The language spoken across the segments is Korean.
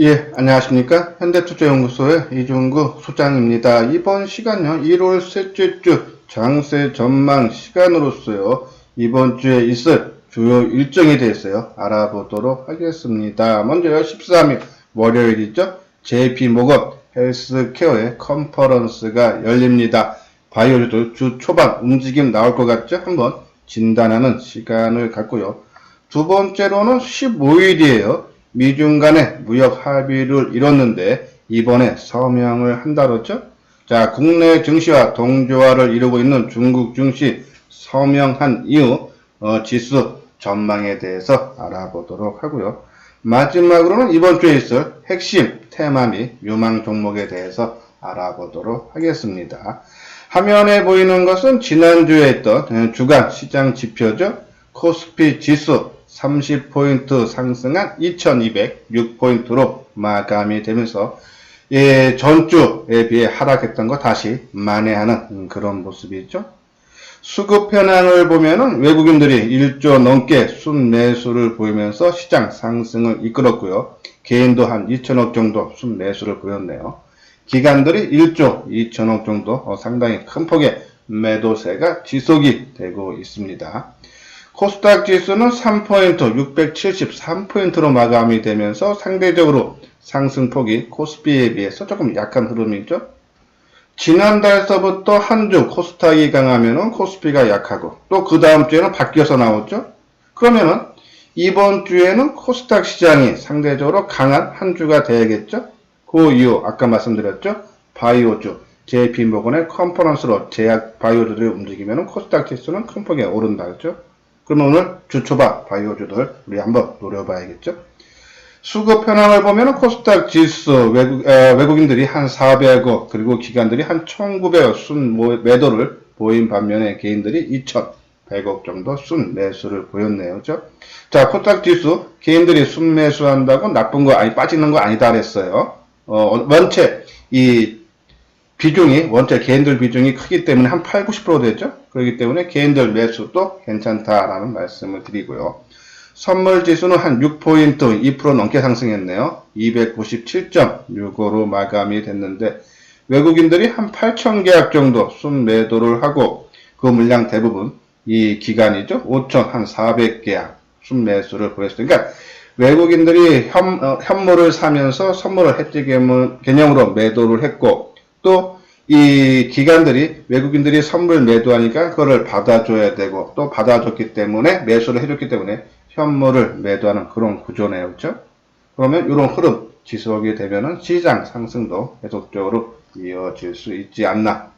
예, 안녕하십니까. 현대투자연구소의 이중구 소장입니다. 이번 시간요, 1월 셋째 주 장세 전망 시간으로서요, 이번 주에 있을 주요 일정에 대해서요, 알아보도록 하겠습니다. 먼저요, 13일 월요일이죠. JP모건 헬스케어의 컨퍼런스가 열립니다. 바이오주들 주 초반 움직임 나올 것 같죠? 한번 진단하는 시간을 갖고요. 두 번째로는 15일이에요. 미중 간의 무역 합의를 이뤘는데 이번에 서명을 한다였죠. 자, 국내 증시와 동조화를 이루고 있는 중국 증시 서명한 이후 지수 전망에 대해서 알아보도록 하고요. 마지막으로는 이번 주에 있을 핵심 테마 및 유망 종목에 대해서 알아보도록 하겠습니다. 화면에 보이는 것은 지난주에 했던 주간 시장 지표죠. 코스피 지수 30포인트 상승한 2206포인트로 마감이 되면서 전주에 비해 하락했던 거 다시 만회하는 그런 모습이죠. 수급 현황을 보면은 외국인들이 1조 넘게 순매수를 보이면서 시장 상승을 이끌었고요. 개인도 한 2천억 정도 순매수를 보였네요. 기관들이 1조 2천억 정도 상당히 큰 폭의 매도세가 지속이 되고 있습니다. 코스닥 지수는 3포인트 673포인트로 마감이 되면서 상대적으로 상승폭이 코스피에 비해서 조금 약한 흐름이죠. 지난달서부터 한 주 코스닥이 강하면은 코스피가 약하고 또 그 다음 주에는 바뀌어서 나오죠. 그러면은 이번 주에는 코스닥 시장이 상대적으로 강한 한 주가 돼야겠죠. 그 이유 아까 말씀드렸죠. 바이오주 JP모건의 컨퍼런스로 제약 바이오주들이 움직이면은 코스닥 지수는 큰 폭에 오른다 그죠. 그러면 오늘 주초반 바이오주들 우리 한번 노려봐야겠죠. 수급 현황을 보면 코스닥 지수 외국인들이 한 400억 그리고 기관들이 한 1900억 순 매도를 보인 반면에 개인들이 2100억 정도 순 매수를 보였네요. 그죠? 자, 코스닥 지수 개인들이 순 매수한다고 나쁜 거 아니 빠지는 거 아니다 그랬어요. 원체 이 비중이 원체 개인들 비중이 크기 때문에 한 8, 90% 되죠. 그렇기 때문에 개인들 매수도 괜찮다라는 말씀을 드리고요. 선물 지수는 한 6포인트 2% 넘게 상승했네요. 297.65로 마감이 됐는데 외국인들이 한 8,000계약 정도 순매도를 하고 그 물량 대부분 이 기간이죠. 5,400계약 순매수를 보였어요. 그러니까 외국인들이 현물을 사면서 선물을 해지 개념으로 매도를 했고 또 이 기관들이 외국인들이 선물 매도하니까 그거를 받아줘야 되고 또 받아줬기 때문에 매수를 해줬기 때문에 현물을 매도하는 그런 구조네요. 그렇죠? 그러면 이런 흐름 지속이 되면은 시장 상승도 계속적으로 이어질 수 있지 않나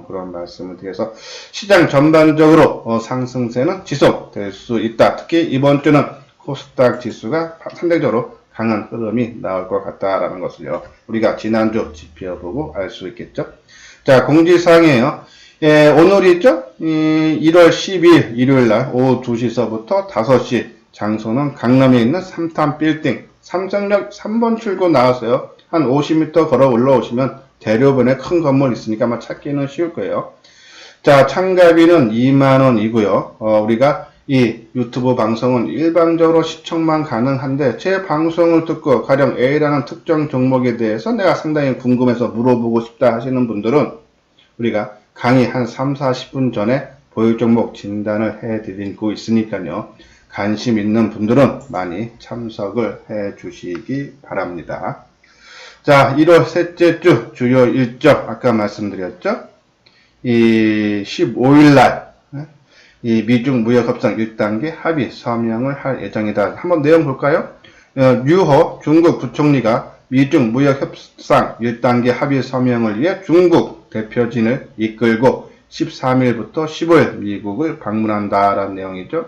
그런 말씀을 드려서 시장 전반적으로 상승세는 지속될 수 있다. 특히 이번 주는 코스닥 지수가 상대적으로 강한 흐름이 나올 것 같다라는 것을요. 우리가 지난주 지표 보고 알 수 있겠죠. 자, 공지사항이에요. 오늘이죠. 1월 10일 일요일날 오후 2시서부터 5시 장소는 강남에 있는 3탄 빌딩 삼성역 3번 출구 나와서요. 한 50m 걸어 올라오시면 대로변에 큰 건물 있으니까 아마 찾기는 쉬울 거예요. 자, 참가비는 2만원이고요. 우리가 이 유튜브 방송은 일반적으로 시청만 가능한데 제 방송을 듣고 가령 A라는 특정 종목에 대해서 내가 상당히 궁금해서 물어보고 싶다 하시는 분들은 우리가 강의 한 3, 40분 전에 보유 종목 진단을 해드리고 있으니까요. 관심 있는 분들은 많이 참석을 해 주시기 바랍니다. 자, 1월 셋째 주 주요 일정 아까 말씀드렸죠. 이 15일날 이 미중 무역 협상 1단계 합의 서명을 할 예정이다. 한번 내용 볼까요? 류호 중국 부총리가 미중 무역 협상 1단계 합의 서명을 위해 중국 대표진을 이끌고 13일부터 15일 미국을 방문한다라는 내용이죠.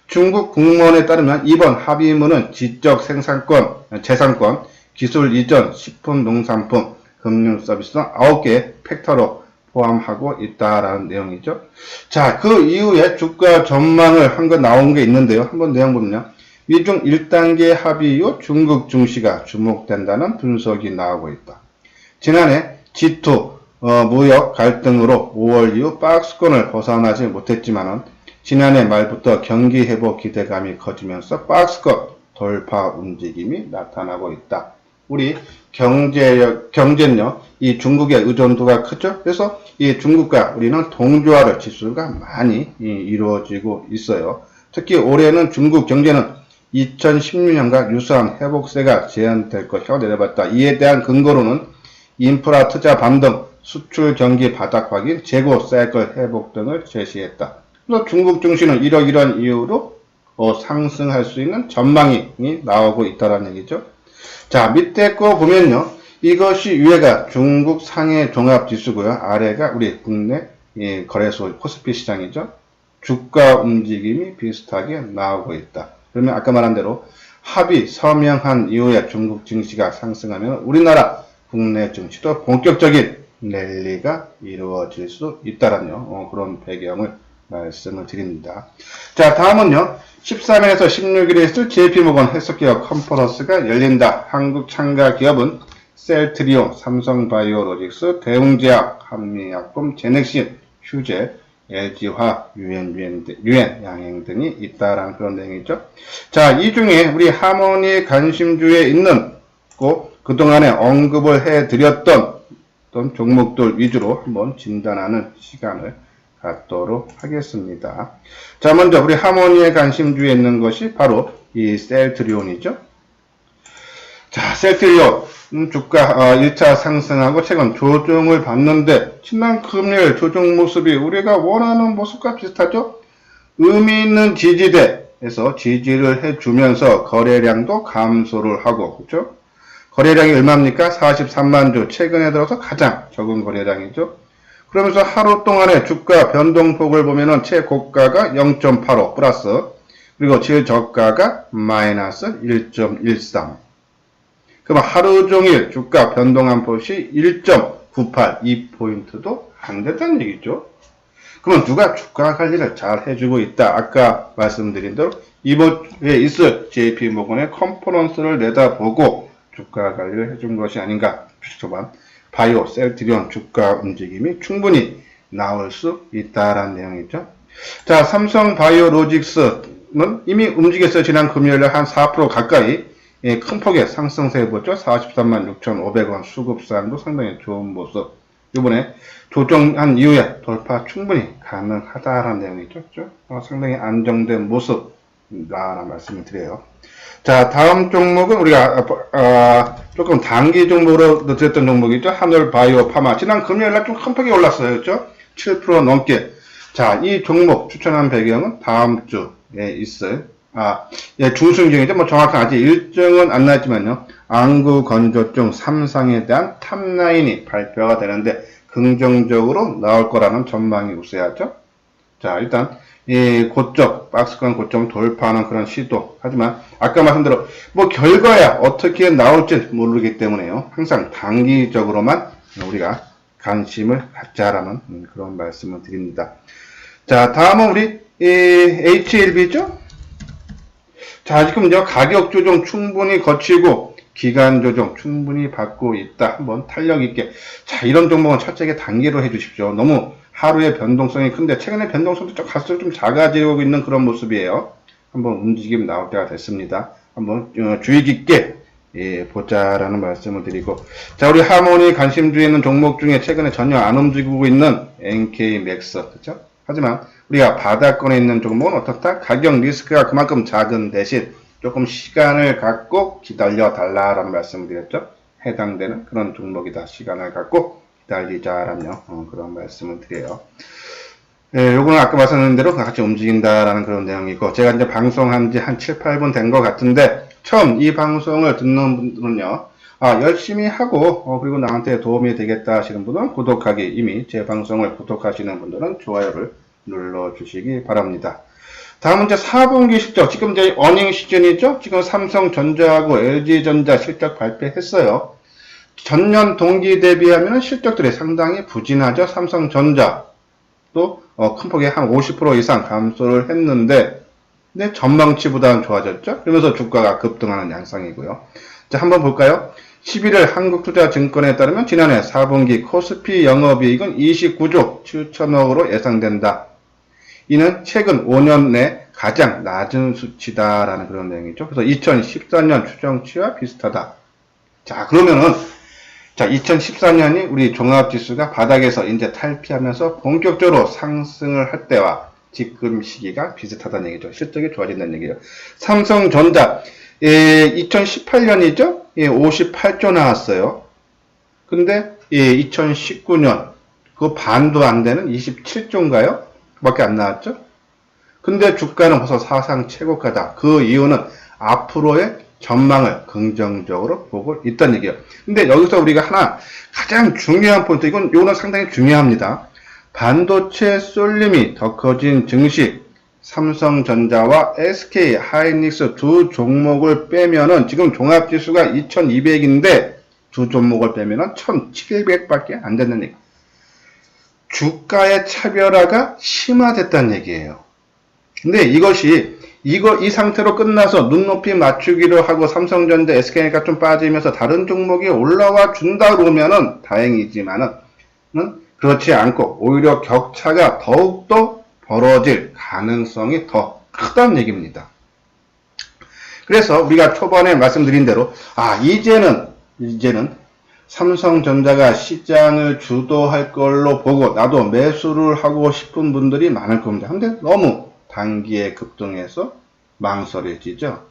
중국 국무원에 따르면 이번 합의문은 지적 생산권, 재산권, 기술 이전, 식품, 농산품, 금융 서비스 등 9개 팩터로 포함하고 있다라는 내용이죠. 자, 그 이후에 주가 전망을 한 거 나온 게 있는데요. 한번 내용 보면요. 미중 1단계 합의 이후 중국 증시가 주목된다는 분석이 나오고 있다. 지난해 G2 무역 갈등으로 5월 이후 박스권을 벗어나지 못했지만은 지난해 말부터 경기 회복 기대감이 커지면서 박스권 돌파 움직임이 나타나고 있다. 우리 경제는요, 이 중국의 의존도가 크죠? 그래서 이 중국과 우리는 동조화를 지수가 많이 이루어지고 있어요. 특히 올해는 중국 경제는 2016년과 유사한 회복세가 제한될 것이라고 내려봤다. 이에 대한 근거로는 인프라 투자 반등, 수출 경기 바닥 확인, 재고 사이클 회복 등을 제시했다. 그래서 중국 증시는 이러이러한 이유로 상승할 수 있는 전망이 나오고 있다는 얘기죠. 자, 밑에 거 보면요. 이것이 위에가 중국 상해 종합지수고요. 아래가 우리 국내 거래소 코스피 시장이죠. 주가 움직임이 비슷하게 나오고 있다. 그러면 아까 말한 대로 합의 서명한 이후에 중국 증시가 상승하면 우리나라 국내 증시도 본격적인 랠리가 이루어질 수 있다라는 그런 배경을 말씀을 드립니다. 자, 다음은요. 13일에서 16일에 있을 JP모건 해석기업 컨퍼런스가 열린다. 한국 참가 기업은 셀트리온, 삼성바이오로직스, 대웅제약, 한미약품, 제넥신, 휴재, LG화학, 유엔 양행 등이 있다라는 그런 내용이죠. 자, 이 중에 우리 하모니 관심주에 있는 그동안에 언급을 해드렸던 종목들 위주로 한번 진단하는 시간을 갖도록 하겠습니다. 자, 먼저 우리 하모니의 관심주에 있는 것이 바로 이 셀트리온이죠. 자, 셀트리온 주가 1차 상승하고 최근 조정을 받는데 지난 금요일 조정 모습이 우리가 원하는 모습과 비슷하죠. 의미 있는 지지대에서 지지를 해주면서 거래량도 감소를 하고, 그렇죠? 거래량이 얼마입니까? 43만 주. 최근에 들어서 가장 적은 거래량이죠. 그러면서 하루 동안의 주가 변동폭을 보면은 최고가가 0.85 플러스, 그리고 최저가가 마이너스 1.13. 그럼 하루 종일 주가 변동한 폭이 1.98, 2포인트도 안 됐다는 얘기죠. 그러면 누가 주가 관리를 잘 해주고 있다. 아까 말씀드린 대로 이번 주에 있을 JP모건의 컨퍼런스를 내다보고 주가 관리를 해준 것이 아닌가. 주식초반 바이오, 셀트리온 주가 움직임이 충분히 나올 수 있다라는 내용이죠. 자, 삼성바이오로직스는 이미 움직였어요. 지난 금요일에 한 4% 가까이 큰 폭의 상승세 보죠. 43만 6,500원 수급상도 상당히 좋은 모습. 이번에 조정한 이후에 돌파 충분히 가능하다라는 내용이죠. 상당히 안정된 모습이라는 말씀을 드려요. 자, 다음 종목은 우리가 조금 단기 종목으로 드렸던 종목이죠. 하늘바이오 파마. 지난 금요일날 좀 큰 폭이 올랐어요. 그렇죠? 7% 넘게. 자, 이 종목 추천한 배경은 다음 주에 있을 중순경이죠. 뭐 정확한 아직 일정은 안 나왔지만요. 안구 건조증 3상에 대한 탑라인이 발표가 되는데 긍정적으로 나올 거라는 전망이 우세하죠. 자, 일단 이 고점, 박스권 고점 돌파하는 그런 시도. 하지만 아까 말씀대로 뭐 결과야 어떻게 나올지 모르기 때문에요. 항상 단기적으로만 우리가 관심을 갖자라는 그런 말씀을 드립니다. 자, 다음은 우리 HLB죠. 자, 지금 가격 조정 충분히 거치고 기간 조정 충분히 받고 있다. 한번 탄력 있게. 자, 이런 종목은 철저하게 단기로 해주십시오. 너무 하루의 변동성이 큰데 최근에 변동성도 갈수록 좀 작아지고 있는 그런 모습이에요. 한번 움직임 나올 때가 됐습니다. 한번 주의 깊게 보자라는 말씀을 드리고, 자, 우리 하모니 관심주에 있는 종목 중에 최근에 전혀 안 움직이고 있는 NK맥스, 그렇죠? 하지만 우리가 바닥권에 있는 종목은 어떻다? 가격 리스크가 그만큼 작은 대신 조금 시간을 갖고 기다려 달라라는 말씀을 드렸죠. 해당되는 그런 종목이다. 시간을 갖고 기다리자라며 그런 말씀을 드려요. 요거는 아까 말씀드린 대로 같이 움직인다라는 그런 내용이고, 제가 이제 방송한 지 한 7, 8분 된 것 같은데 처음 이 방송을 듣는 분들은요. 열심히 하고 그리고 나한테 도움이 되겠다 하시는 분은 구독하기, 이미 제 방송을 구독하시는 분들은 좋아요를 눌러주시기 바랍니다. 다음은 이제 4분기 실적, 지금 이제 어닝 시즌이죠. 지금 삼성전자하고 LG전자 실적 발표했어요. 전년 동기 대비하면 실적들이 상당히 부진하죠. 삼성전자도 큰 폭의 한 50% 이상 감소를 했는데, 근데 전망치보다는 좋아졌죠. 그러면서 주가가 급등하는 양상이고요. 자, 한번 볼까요? 11일 한국투자증권에 따르면 지난해 4분기 코스피 영업이익은 29조 7천억으로 예상된다. 이는 최근 5년 내 가장 낮은 수치다라는 그런 내용이죠. 그래서 2014년 추정치와 비슷하다. 자, 그러면은, 자, 2014년이 우리 종합지수가 바닥에서 이제 탈피하면서 본격적으로 상승을 할 때와 지금 시기가 비슷하다는 얘기죠. 실적이 좋아진다는 얘기죠. 삼성전자, 2018년이죠? 58조 나왔어요. 근데, 2019년, 그 반도 안 되는 27조인가요? 밖에 안 나왔죠? 근데 주가는 벌써 사상 최고가다. 그 이유는 앞으로의 전망을 긍정적으로 보고 있다는 얘기예요. 근데 여기서 우리가 하나 가장 중요한 포인트, 이거는 상당히 중요합니다. 반도체 쏠림이 더 커진 증시, 삼성전자와 SK 하이닉스 두 종목을 빼면은 지금 종합지수가 2200인데 두 종목을 빼면은 1700밖에 안 된다는 얘기. 주가의 차별화가 심화됐다는 얘기예요. 근데 이 상태로 끝나서 눈높이 맞추기로 하고 삼성전자, SK가 좀 빠지면서 다른 종목이 올라와 준다 그러면은 다행이지만은, 그렇지 않고 오히려 격차가 더욱더 벌어질 가능성이 더 크다는 얘기입니다. 그래서 우리가 초반에 말씀드린 대로, 이제는 삼성전자가 시장을 주도할 걸로 보고 나도 매수를 하고 싶은 분들이 많을 겁니다. 근데 너무 단기에 급등해서 망설여지죠.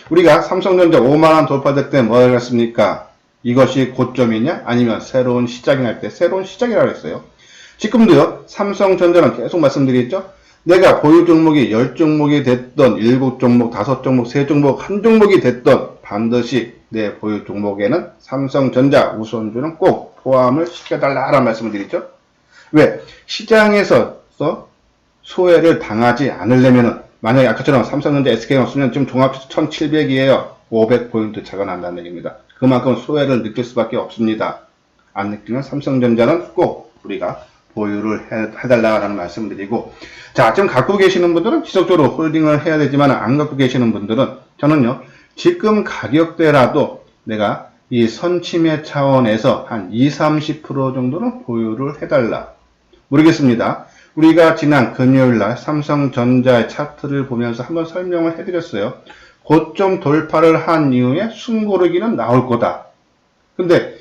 우리가 삼성전자 5만원 돌파될 때 뭐라고 했습니까? 이것이 고점이냐? 아니면 새로운 시작이 날 때 새로운 시작이라고 했어요. 지금도요, 삼성전자는 계속 말씀드렸죠? 내가 보유 종목이 10종목이 됐던 7종목, 5종목, 3종목, 1종목이 됐던 반드시 내 보유 종목에는 삼성전자 우선주는 꼭 포함을 시켜달라라는 말씀을 드리죠. 왜? 시장에서 소외를 당하지 않으려면은, 만약에 아까처럼 삼성전자, SK가 없으면 지금 종합지수 1700이에요. 500포인트 차가 난다는 얘기입니다. 그만큼 소외를 느낄 수밖에 없습니다. 안 느끼면 삼성전자는 꼭 우리가 보유를 해달라는 말씀을 드리고, 자, 지금 갖고 계시는 분들은 지속적으로 홀딩을 해야 되지만 안 갖고 계시는 분들은 저는요, 지금 가격대라도 내가 이 선침해 차원에서 한 20-30% 정도는 보유를 해달라. 모르겠습니다. 우리가 지난 금요일날 삼성전자의 차트를 보면서 한번 설명을 해드렸어요. 고점 돌파를 한 이후에 숨고르기는 나올 거다. 근데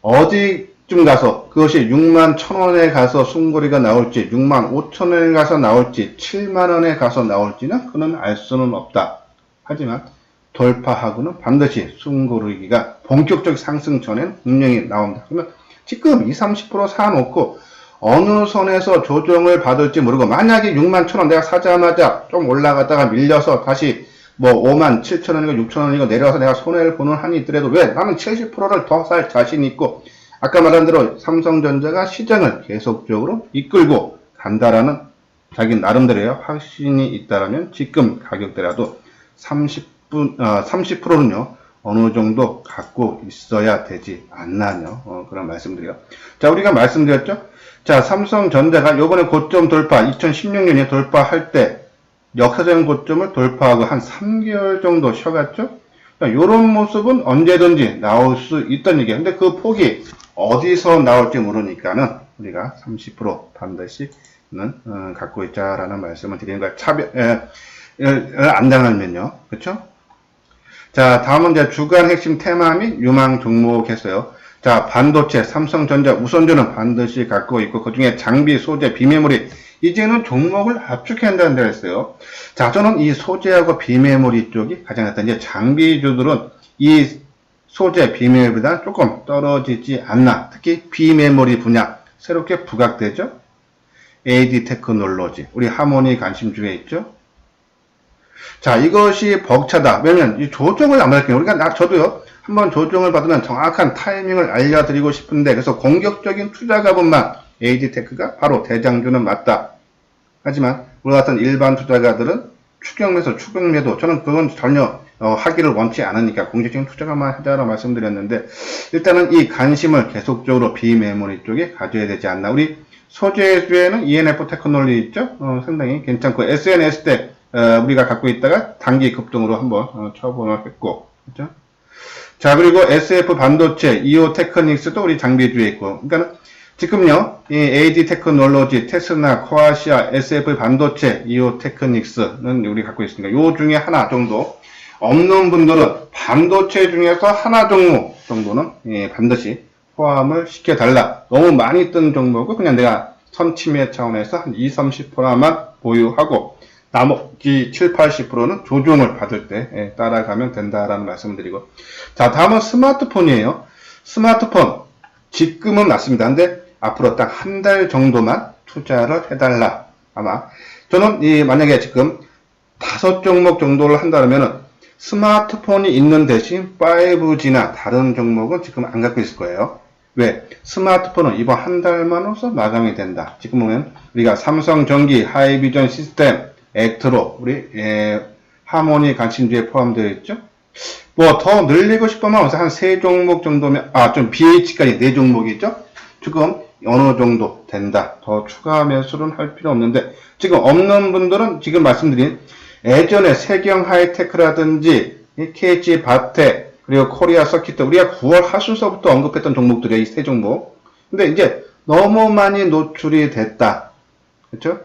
어디쯤 가서 그것이 6만 1,000원에 가서 숨고르기가 나올지 6만 5천원에 가서 나올지 7만원에 가서 나올지는 그는 알 수는 없다. 하지만 돌파하고는 반드시 숨고르기가 본격적 상승 전엔 분명히 나온다. 그러면 지금 20-30% 사놓고 어느 선에서 조정을 받을지 모르고, 만약에 6만 1,000원 내가 사자마자 좀 올라갔다가 밀려서 다시 뭐 5만 7천원이고 6천원이고 내려와서 내가 손해를 보는 한이 있더라도, 왜? 나는 70%를 더 살 자신이 있고, 아까 말한 대로 삼성전자가 시장을 계속적으로 이끌고 간다라는 자기 나름대로의 확신이 있다라면 지금 가격대라도 30%는요, 어느 정도 갖고 있어야 되지 않나요? 그런 말씀드려요. 자, 우리가 말씀드렸죠? 자, 삼성전자가 요번에 고점 돌파, 2016년에 돌파할 때 역사적인 고점을 돌파하고 한 3개월 정도 쉬어갔죠? 요런 모습은 언제든지 나올 수 있다는 얘기예요. 근데 그 폭이 어디서 나올지 모르니까는 우리가 30% 반드시는 갖고 있자라는 말씀을 드리는 거예요. 안 당하면요. 그쵸? 자, 다음은 이제 주간 핵심 테마 및 유망 종목 했어요. 자, 반도체, 삼성전자 우선주는 반드시 갖고 있고, 그 중에 장비, 소재, 비메모리, 이제는 종목을 압축해야 한다는 데가 있어요. 자, 저는 이 소재하고 비메모리 쪽이 가장 낫다. 이제 장비주들은 이 소재, 비메모리보다 조금 떨어지지 않나. 특히 비메모리 분야, 새롭게 부각되죠? AD 테크놀로지, 우리 하모니 관심주에 있죠? 자, 이것이 벅차다. 왜냐면 이 조정을 안 할게요. 저도요, 한번 조정을 받으면 정확한 타이밍을 알려드리고 싶은데, 그래서 공격적인 투자 가분만 AD테크가 바로 대장주는 맞다. 하지만 우리 같은 일반 투자가들은 추격매수, 추격매도, 저는 그건 전혀 하기를 원치 않으니까 공격적인 투자가만 하자라고 말씀드렸는데, 일단은 이 관심을 계속적으로 비메모리 쪽에 가져야 되지 않나. 우리 소재주에는 ENF 테크놀로지 있죠? 상당히 괜찮고, SNS 때 우리가 갖고 있다가 단기 급등으로 한번 쳐보면 했고, 그렇죠? 자, 그리고 SF 반도체, EO 테크닉스도 우리 장비주에 있고, 그러니까 지금요, 이 AD 테크놀로지, 테스나, 코아시아, SF 반도체, 이오 테크닉스는 우리 갖고 있습니다. 요 중에 하나 정도 없는 분들은 반도체 중에서 하나 종목 정도는 반드시 포함을 시켜달라. 너무 많이 뜬 종목은 그냥 내가 선침해 차원에서 한 20-30%만 보유하고 나머지 7-80%는 조정을 받을 때 따라가면 된다라는 말씀을 드리고, 자, 다음은 스마트폰이에요. 스마트폰 지금은 맞습니다. 근데 앞으로 딱 한 달 정도만 투자를 해달라. 아마 저는 만약에 지금 5종목 정도를 한다면은 스마트폰이 있는 대신 5G나 다른 종목은 지금 안 갖고 있을 거예요. 왜? 스마트폰은 이번 한 달만으로서 마감이 된다. 지금 보면 우리가 삼성전기, 하이비전 시스템, 액트로, 우리 하모니 관심주에 포함되어 있죠. 뭐 더 늘리고 싶으면 한 3종목 정도면, 좀 BH까지 4종목이죠. 지금 어느 정도 된다. 더 추가 매수는 할 필요 없는데, 지금 없는 분들은 지금 말씀드린 예전에 세경 하이테크라든지 KG 바텍, 그리고 코리아 서킷, 우리가 9월 하순서부터 언급했던 종목들이에요. 이 3종목. 근데 이제 너무 많이 노출이 됐다. 그렇죠?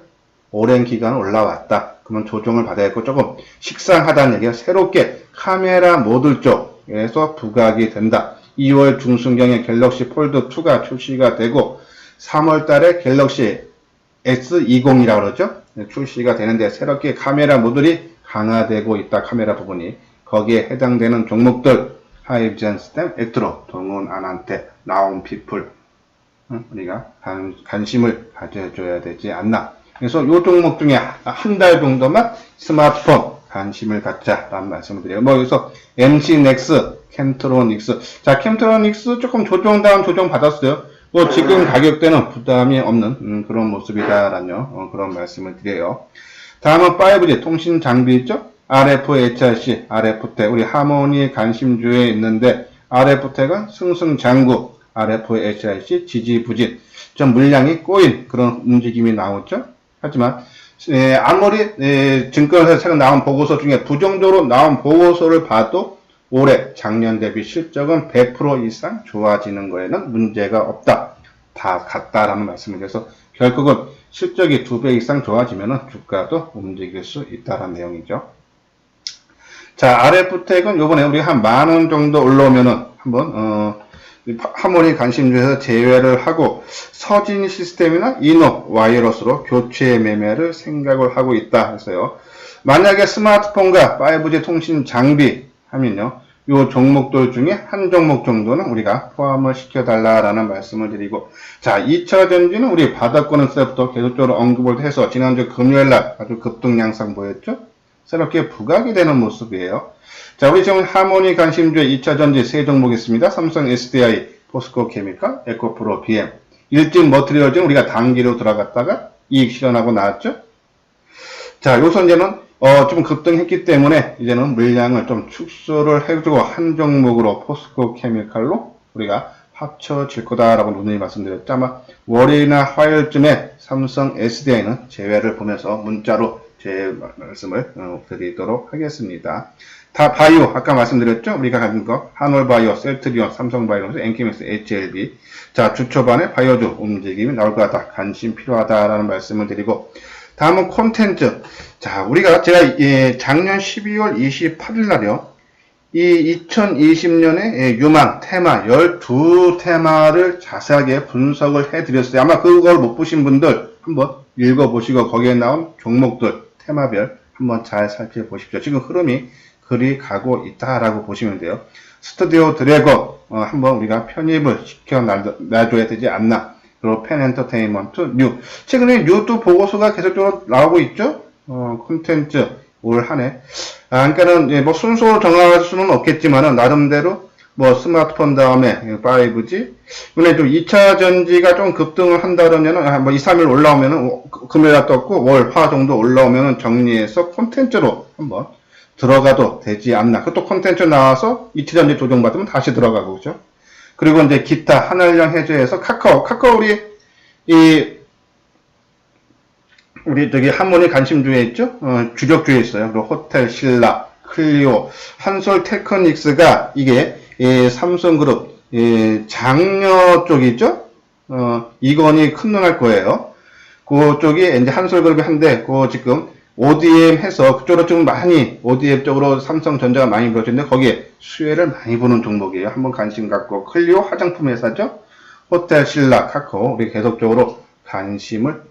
오랜 기간 올라왔다. 그러면 조정을 받아야겠고, 조금 식상하다는 얘기가 새롭게 카메라 모듈 쪽에서 부각이 된다. 2월 중순경에 갤럭시 폴드 2가 출시가 되고 3월 달에 갤럭시 S20이라고 그러죠. 출시가 되는데 새롭게 카메라 모듈이 강화되고 있다. 카메라 부분이. 거기에 해당되는 종목들 하이비전 시스템, 액트로, 동훈, 아난테, 나온 피플 우리가 관심을 가져줘야 되지 않나. 그래서 요 종목 중에 한 달 정도만 스마트폰 관심을 갖자라는 말씀을 드려요. 뭐 여기서 MC넥스, 캠트로닉스. 자, 캠트로닉스 조금 조정 다운 조정 받았어요. 뭐 지금 가격대는 부담이 없는 그런 모습이다라는 그런 말씀을 드려요. 다음은 5G 통신 장비 있죠? RF, HRC, RF텍, 우리 하모니 관심주에 있는데 RF텍은 승승장구, RF, HRC 지지부진, 좀 물량이 꼬인 그런 움직임이 나오죠. 하지만 아무리 증권회사 최근 나온 보고서 중에 부정적으로 나온 보고서를 봐도 올해 작년 대비 실적은 100% 이상 좋아지는 거에는 문제가 없다. 다 같다라는 말씀을 드려서 결국은 실적이 2배 이상 좋아지면 주가도 움직일 수 있다는 내용이죠. 자, RF텍은 요번에 우리 한 10,000원 정도 올라오면은 한번 하모니 관심주에서 제외를 하고 서진 시스템이나 이노 와이어러스로 교체 매매를 생각을 하고 있다 해서요. 만약에 스마트폰과 5G 통신 장비 하면요. 요 종목들 중에 한 종목 정도는 우리가 포함을 시켜달라라는 말씀을 드리고, 자, 2차 전지는 우리 바닥권은 때부터 계속적으로 언급을 해서 지난주 금요일날 아주 급등 양상 보였죠? 새롭게 부각이 되는 모습이에요. 자, 우리 지금 하모니 관심주의 2차 전지 3종목 있습니다. 삼성 SDI, 포스코 케미칼, 에코프로 BM. 일진 머티리얼즈는 우리가 단기로 들어갔다가 이익 실현하고 나왔죠? 자, 요 선제는 좀 급등했기 때문에 이제는 물량을 좀 축소를 해주고 한 종목으로 포스코 케미칼로 우리가 합쳐질 거다라고 누누이 말씀드렸죠. 아마 월요일이나 화요일쯤에 삼성 SDI는 제외를 보면서 문자로 제 말씀을 드리도록 하겠습니다. 다 바이오, 아까 말씀드렸죠? 우리가 가진 거, 한올바이오, 셀트리온, 삼성바이오로서 엔케믹스, HLB. 자, 주 초반에 바이오주 움직임이 나올 거다. 관심 필요하다라는 말씀을 드리고, 다음은 콘텐츠. 자, 제가 작년 12월 28일 날이요. 이 2020년의 유망 테마 12테마를 자세하게 분석을 해드렸어요. 아마 그걸 못 보신 분들 한번 읽어보시고 거기에 나온 종목들 테마별 한번 잘 살펴보십시오. 지금 흐름이 그리 가고 있다라고 보시면 돼요. 스튜디오 드래곤 한번 우리가 편입을 시켜 놔줘야 되지 않나. 그리고 펜 엔터테인먼트, 뉴. 최근에 뉴도 보고서가 계속적으로 나오고 있죠? 콘텐츠, 올 한 해. 그러니까는, 뭐, 순서로 정할 수는 없겠지만은, 나름대로, 뭐, 스마트폰 다음에, 5G. 이번에 좀 2차 전지가 좀 급등을 한다 그러면은, 뭐, 2, 3일 올라오면은, 금요일날 떴고, 월, 화 정도 올라오면은 정리해서 콘텐츠로 한번 들어가도 되지 않나. 그것도 콘텐츠 나와서 2차 전지 조정받으면 다시 들어가고, 그죠? 그리고 이제 기타 한알령 해제해서 카카오 우리 저기 하모니 관심주에 있죠? 주력주에 있어요. 그리고 호텔 신라, 클리오, 한솔 테크닉스가 이게 삼성그룹 장녀 쪽이죠? 이건이 큰 눈 할 거예요. 그쪽이 이제 한솔그룹이 한데, 지금 ODM 해서 그쪽으로 좀 많이, ODM 쪽으로 삼성전자가 많이 벌어지는데, 거기에 수혜를 많이 보는 종목이에요. 한번 관심 갖고. 클리오 화장품 회사죠? 호텔 신라, 카카오, 우리 계속적으로 관심을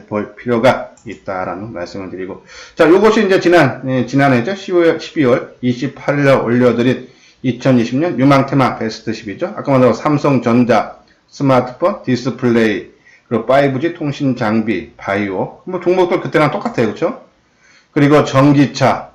볼 필요가 있다라는 말씀을 드리고. 자, 요것이 이제 지난해죠? 12월 28일에 올려드린 2020년 유망테마 베스트 10이죠. 아까 말한 삼성전자, 스마트폰, 디스플레이, 그리고 5G 통신 장비, 바이오. 뭐 종목들 그때랑 똑같아요. 그렇죠? 그리고 전기차,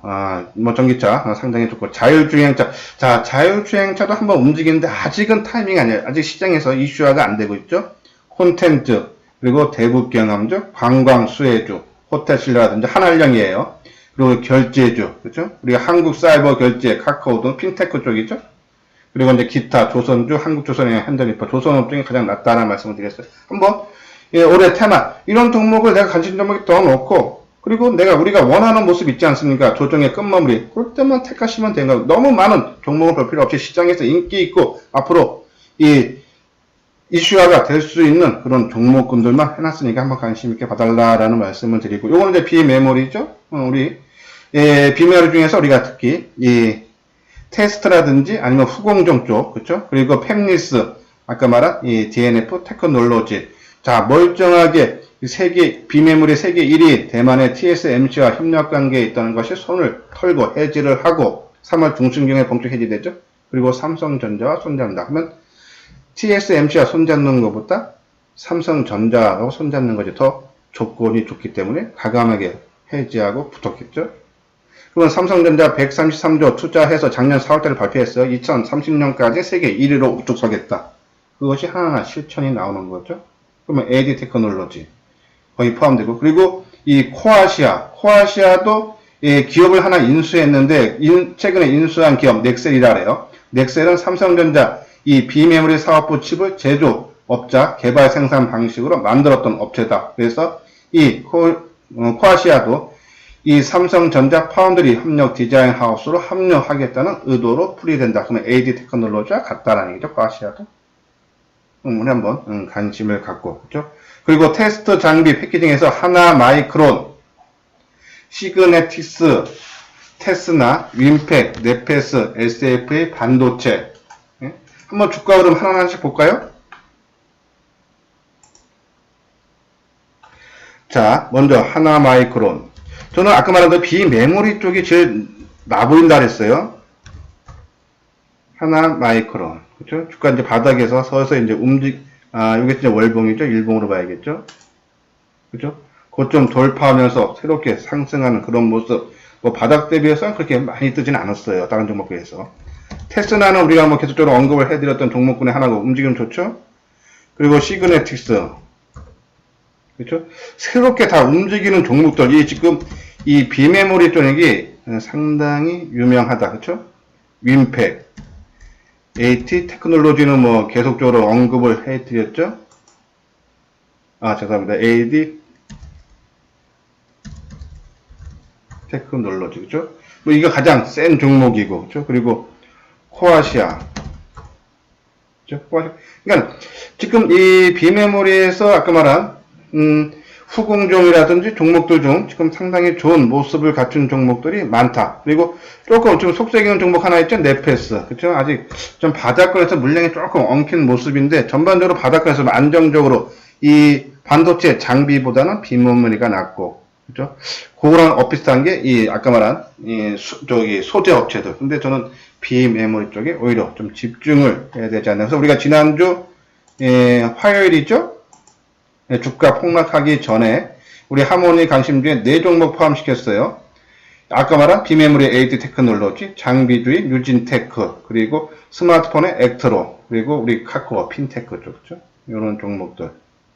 전기차 상당히 좋고, 자율주행차. 자, 자율주행차도 한번 움직이는데 아직은 타이밍이 아니에요. 아직 시장에서 이슈화가 안 되고 있죠. 콘텐츠, 그리고 대북 경험주, 관광 수혜주, 호텔 신라라든지 한알령이에요. 그리고 결제주, 그렇죠? 우리가 한국 사이버 결제, 카카오 등 핀테크 쪽이죠. 그리고 이제 기타, 조선주, 한국조선의 현대리퍼, 조선업종이 가장 낫다는 말씀을 드렸어요. 한번 올해 테마 이런 종목을 내가 관심 종목에 더 넣고, 그리고 우리가 원하는 모습 있지 않습니까? 조정의 끝마무리. 그럴 때만 택하시면 되는 거예요. 너무 많은 종목을 볼 필요 없이 시장에서 인기 있고 앞으로 이슈화가 될 수 있는 그런 종목군들만 해놨으니까 한번 관심 있게 봐달라라는 말씀을 드리고, 요거는 이제 비메모리죠. 우리 비메모리 중에서 우리가 특히 이 테스트라든지 아니면 후공정 쪽, 그렇죠? 그리고 팹리스, 아까 말한 이 DNF 테크놀로지. 자, 멀쩡하게 비메모리 세계 1위 대만의 TSMC와 협력 관계에 있다는 것이 손을 털고 해지를 하고 3월 중순경에 본격 해지되죠. 그리고 삼성전자와 손잡는다. 그러면 TSMC와 손잡는 것보다 삼성전자하고 손잡는 것이 더 조건이 좋기 때문에 과감하게 해지하고 붙었겠죠. 그건 삼성전자 133조 투자해서 작년 4월달에 발표했어요. 2030년까지 세계 1위로 우뚝 서겠다. 그것이 하나하나 실천이 나오는 거죠. 그러면 AD 테크놀로지 거기 포함되고, 그리고 이 코아시아도 기업을 하나 인수했는데 최근에 인수한 기업 넥셀이라 그래요. 넥셀은 삼성전자 이 비메모리 사업부 칩을 제조업자 개발 생산 방식으로 만들었던 업체다. 그래서 이 코아시아도 이 삼성전자 파운드리 협력 디자인 하우스로 합류하겠다는 의도로 풀이된다. 그러면 AD 테크놀로지와 같다라는 얘기죠. 코아시아도. 우리 한번 관심을 갖고, 그렇죠? 그리고 테스트 장비 패키징에서 하나 마이크론, 시그네틱스, 테스나, 윈팩, 네페스, SFA 반도체. 한번 주가 흐름 하나씩 볼까요? 자, 먼저 하나 마이크론. 저는 아까 말한 그 비메모리 쪽이 제일 나 보인다 그랬어요. 하나 마이크론. 그렇죠? 주가 이제 바닥에서 서서 이제 이게 이제 월봉이죠. 일봉으로 봐야겠죠. 그렇죠? 그것 좀 돌파하면서 새롭게 상승하는 그런 모습. 뭐 바닥 대비해서는 그렇게 많이 뜨진 않았어요. 다른 종목에 비해서. 테스나는 우리가 뭐 계속적으로 언급을 해드렸던 종목군의 하나고 움직임 좋죠? 그리고 시그네틱스. 그렇죠? 새롭게 다 움직이는 종목들. 지금 이 비메모리 쪽이 상당히 유명하다. 그렇죠? 윈팩. AT 테크놀로지는 뭐 계속적으로 언급을 해드렸죠? 죄송합니다. AD 테크놀로지. 그렇죠? 뭐 이거 가장 센 종목이고. 그렇죠? 그리고 코아시아. 그렇죠? 그러니까 지금 이 비메모리에서 아까 말한 후공종이라든지 종목들 중 지금 상당히 좋은 모습을 갖춘 종목들이 많다. 그리고 조금 좀 속색이는 종목 하나 있죠? 네페스. 그쵸? 아직 좀 바닥권에서 물량이 조금 엉킨 모습인데 전반적으로 바닥권에서 안정적으로 이 반도체 장비보다는 비메모리가 낫고, 그죠? 그거랑 비슷한 게 아까 말한 소재 업체들. 근데 저는 비메모리 쪽에 오히려 좀 집중을 해야 되지 않나. 그래서 우리가 지난주 화요일이죠? 주가 폭락하기 전에 우리 하모니 관심주에 4종목 포함시켰어요. 아까 말한 비메모리 AD 테크놀로지, 장비주의 뉴진테크, 그리고 스마트폰의 액트로, 그리고 우리 카카오 핀테크 쪽, 그렇죠? 이런 종목들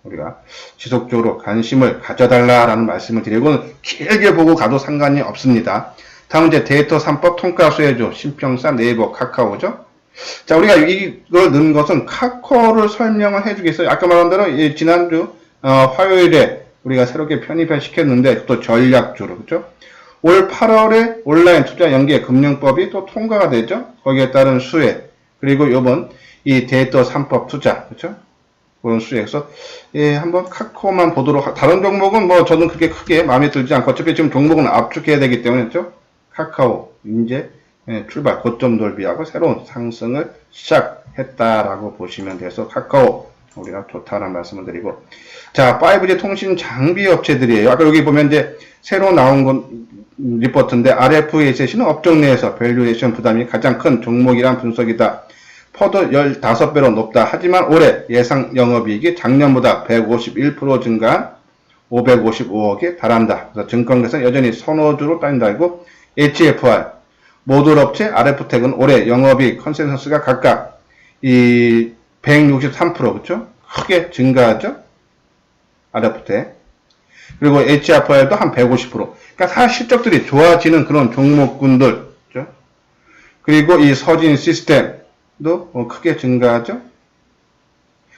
우리가 지속적으로 관심을 가져달라라는 말씀을 드리고, 길게 보고 가도 상관이 없습니다. 다음 이제 데이터 3법 통가수혜주, 신평사, 네이버, 카카오죠. 자, 우리가 이걸 넣은 것은 카카오를 설명을 해주겠어요. 아까 말한 대로 지난주 화요일에 우리가 새롭게 편입을 시켰는데 또 전략주로, 그렇죠? 올 8월에 온라인 투자 연계 금융법이 또 통과가 되죠. 거기에 따른 수혜, 그리고 요번 이 데이터 3법 투자, 그렇죠? 그런 수익에서 예, 한번 카카오만 보도록 다른 종목은 뭐 저는 그렇게 크게 마음에 들지 않고 어차피 지금 종목은 압축해야 되기 때문에 그렇죠? 카카오 이제 예, 출발 고점 돌비하고 새로운 상승을 시작했다라고 보시면 돼서 카카오 우리가 좋다라는 말씀을 드리고 자 5G 통신 장비 업체들이에요. 아까 여기 보면 이제 새로 나온 건 리포트인데 RFSC는 업종 내에서 밸류에이션 부담이 가장 큰 종목이란 분석이다. 퍼도 15배로 높다. 하지만 올해 예상 영업이익이 작년보다 151% 증가한 555억에 달한다. 그래서 증권계에서 여전히 선호주로 따진다고 HFR 모듈 업체 RF텍은 올해 영업이익 컨센서스가 각각 이 163% 그렇죠? 크게 증가하죠. RF텍 그리고 HFR도 한 150%. 그러니까 사실 실적들이 좋아지는 그런 종목군들 그렇죠? 그리고 이 서진 시스템도 크게 증가하죠.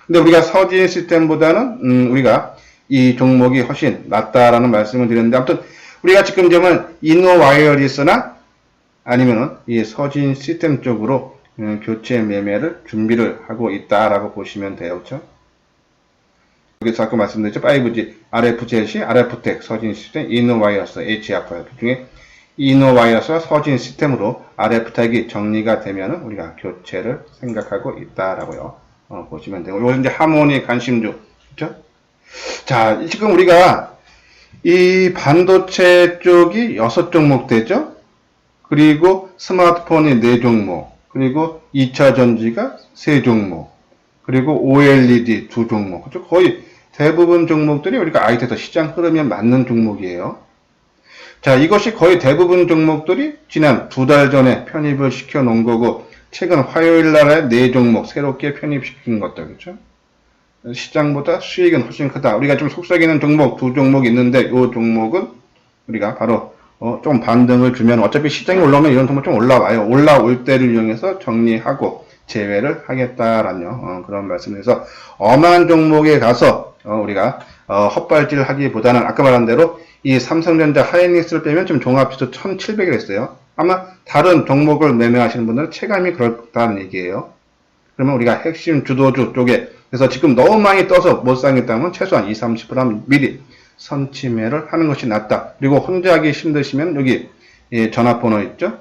근데 우리가 서진 시스템보다는 우리가 이 종목이 훨씬 낫다라는 말씀을 드렸는데 아무튼 우리가 지금 점은 이노와이어리스나 아니면은 이 서진 시스템 쪽으로 교체 매매를 준비를 하고 있다라고 보시면 돼요. 그렇죠? 여기서 아까 말씀드렸죠. 5G, RFZ, RF텍, 서진 시스템, 이노와이어스, HFR 중에 이노와이어스와 서진 시스템으로 RF텍이 정리가 되면 우리가 교체를 생각하고 있다라고요. 보시면 되고 이거 이제 하모니 관심주, 그렇죠? 자, 지금 우리가 이 반도체 쪽이 6종목 되죠? 그리고 스마트폰이 4종목, 그리고 2차 전지가 3종목, 그리고 OLED 2종목. 그렇죠? 거의 대부분 종목들이 우리가 IT에서 시장 흐름에 맞는 종목이에요. 자, 이것이 거의 대부분 종목들이 지난 2달 전에 편입을 시켜 놓은 거고, 최근 화요일 날에 4종목 새롭게 편입시킨 것들, 그렇죠? 시장보다 수익은 훨씬 크다. 우리가 좀 속삭이는 종목 2종목 있는데, 이 종목은 우리가 바로 좀 반등을 주면 어차피 시장이 올라오면 이런 종목 좀 올라와요. 올라올 때를 이용해서 정리하고 제외를 하겠다라는 그런 말씀에서 엄한 종목에 가서 우리가 헛발질 하기보다는 아까 말한 대로 이 삼성전자 하이닉스를 빼면 지금 종합지수 1700을 했어요. 아마 다른 종목을 매매하시는 분들은 체감이 그렇다는 얘기예요. 그러면 우리가 핵심 주도주 쪽에 그래서 지금 너무 많이 떠서 못 사겠다면 최소한 20-30% 미리 선침해를 하는 것이 낫다. 그리고 혼자 하기 힘드시면 여기 전화번호 있죠?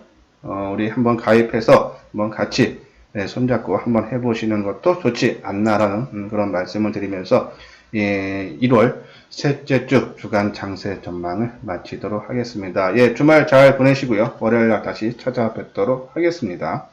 우리 한번 가입해서 한번 같이 손잡고 한번 해보시는 것도 좋지 않나라는 그런 말씀을 드리면서 1월 셋째 주 주간 장세 전망을 마치도록 하겠습니다. 주말 잘 보내시고요. 월요일 날 다시 찾아뵙도록 하겠습니다.